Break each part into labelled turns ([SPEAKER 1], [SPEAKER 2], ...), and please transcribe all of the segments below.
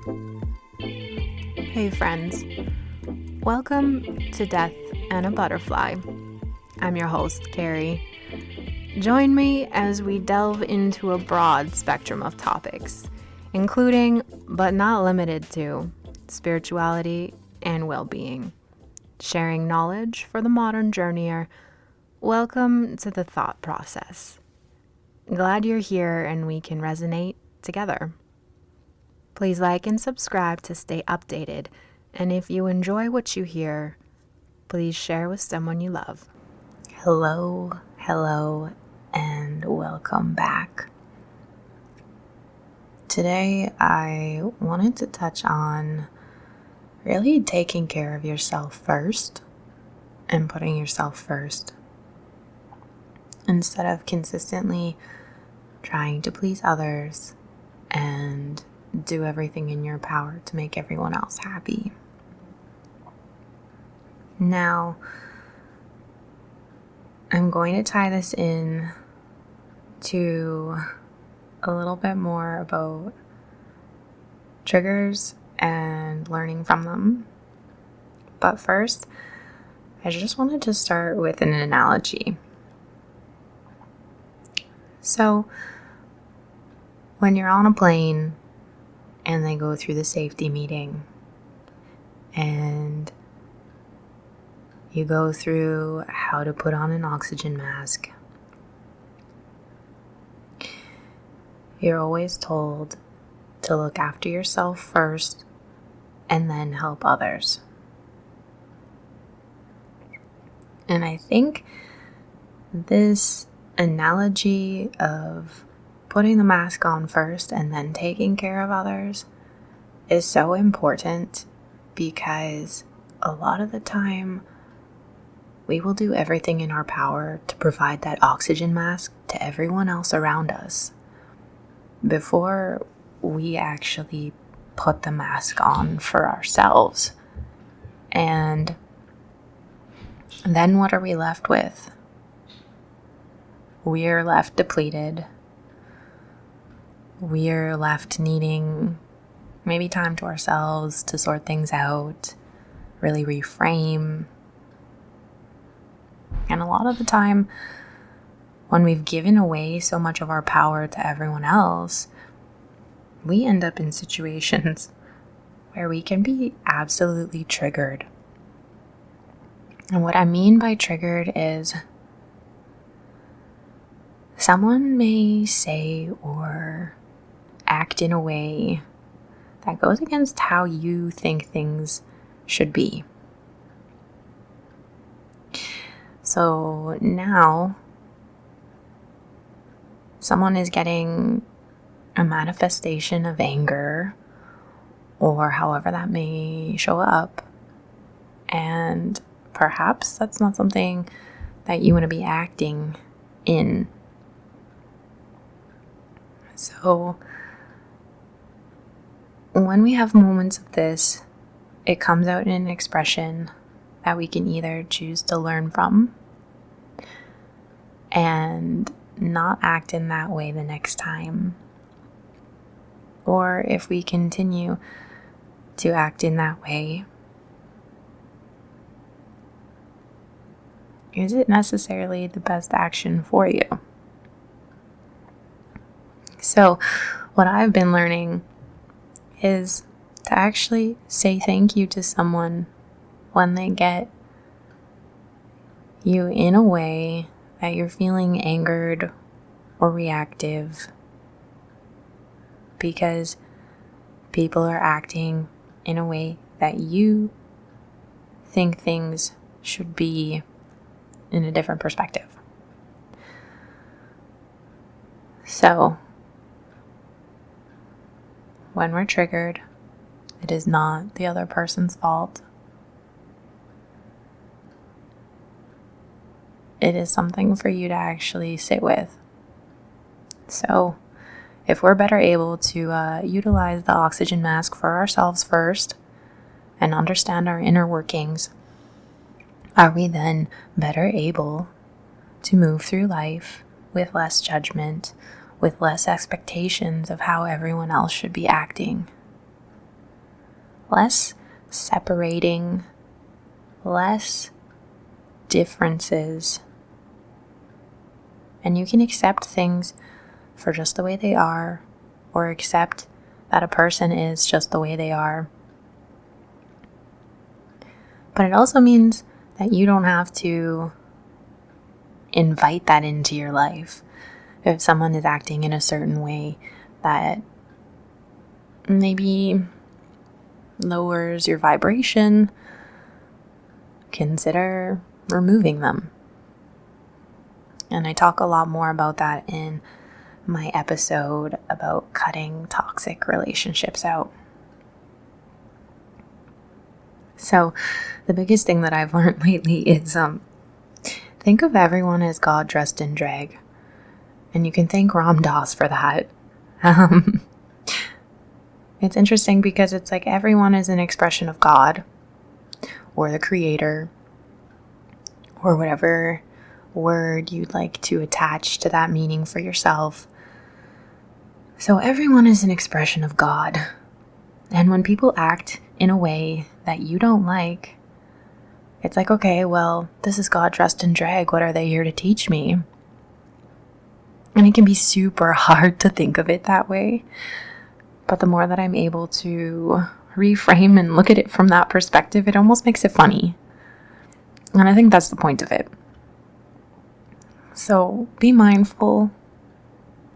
[SPEAKER 1] Hey friends, welcome to Death and a Butterfly. I'm your host, Carrie. Join me as we delve into a broad spectrum of topics, including, but not limited to, spirituality and well-being. Sharing knowledge for the modern journeyer, welcome to the thought process. Glad you're here and we can resonate together. Please like and subscribe to stay updated, and if you enjoy what you hear, please share with someone you love. Hello, and welcome back. Today I wanted to touch on really taking care of yourself first and putting yourself first instead of consistently trying to please others and do everything in your power to make everyone else happy. Now, I'm going to tie this in to a little bit more about triggers and learning from them. But first, I just wanted to start with an analogy. So, when you're on a plane and they go through the safety meeting and you go through how to put on an oxygen mask, you're always told to look after yourself first and then help others. And I think this analogy of putting the mask on first and then taking care of others is so important because a lot of the time we will do everything in our power to provide that oxygen mask to everyone else around us before we actually put the mask on for ourselves. And then what are we left with? We're left depleted. We're left needing maybe time to ourselves to sort things out, really reframe. And a lot of the time, when we've given away so much of our power to everyone else, we end up in situations where we can be absolutely triggered. And what I mean by triggered is someone may say or act in a way that goes against how you think things should be. So now someone is getting a manifestation of anger or however that may show up, and perhaps that's not something that you want to be acting in. So when we have moments of this, it comes out in an expression that we can either choose to learn from and not act in that way the next time. Or if we continue to act in that way, is it necessarily the best action for you? So what I've been learning is to actually say thank you to someone when they get you in a way that you're feeling angered or reactive because people are acting in a way that you think things should be in a different perspective. So, when we're triggered, it is not the other person's fault. It is something for you to actually sit with. So, if we're better able to utilize the oxygen mask for ourselves first and understand our inner workings, are we then better able to move through life with less judgment, with less expectations of how everyone else should be acting? less separating, less differences. And you can accept things for just the way they are, or accept that a person is just the way they are. But it also means that you don't have to invite that into your life. If someone is acting in a certain way that maybe lowers your vibration, consider removing them. And I talk a lot more about that in my episode about cutting toxic relationships out. So the biggest thing that I've learned lately is think of everyone as God dressed in drag. And you can thank Ram Dass for that. It's interesting because it's like everyone is an expression of God or the Creator or whatever word you'd like to attach to that meaning for yourself. So everyone is an expression of God. And when people act in a way that you don't like, it's like, okay, well, this is God dressed in drag. What are they here to teach me? And it can be super hard to think of it that way. But the more that I'm able to reframe and look at it from that perspective, it almost makes it funny. And I think that's the point of it. So be mindful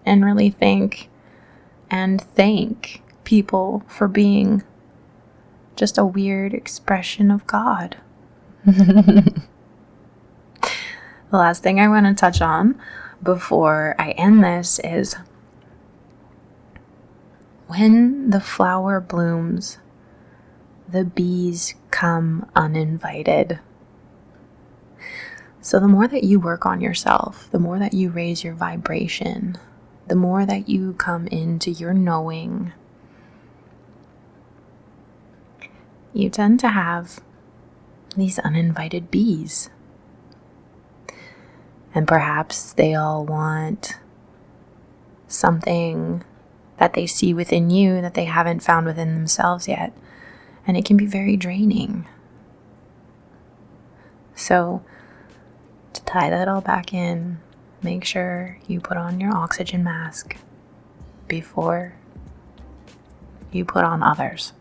[SPEAKER 1] and really think and thank people for being just a weird expression of God. The last thing I want to touch on before I end this is when the flower blooms, the bees come uninvited. So the more that you work on yourself, the more that you raise your vibration, the more that you come into your knowing, you tend to have these uninvited bees. And perhaps they all want something that they see within you that they haven't found within themselves yet. And it can be very draining. So, to tie that all back in, make sure you put on your oxygen mask before you put on others.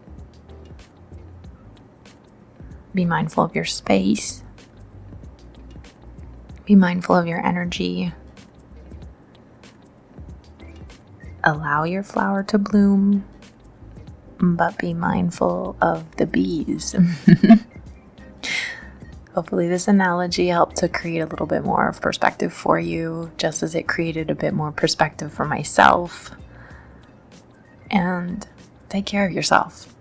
[SPEAKER 1] Be mindful of your space. Be mindful of your energy. Allow your flower to bloom, but be mindful of the bees. Hopefully this analogy helped to create a little bit more of perspective for you, just as it created a bit more perspective for myself. And take care of yourself.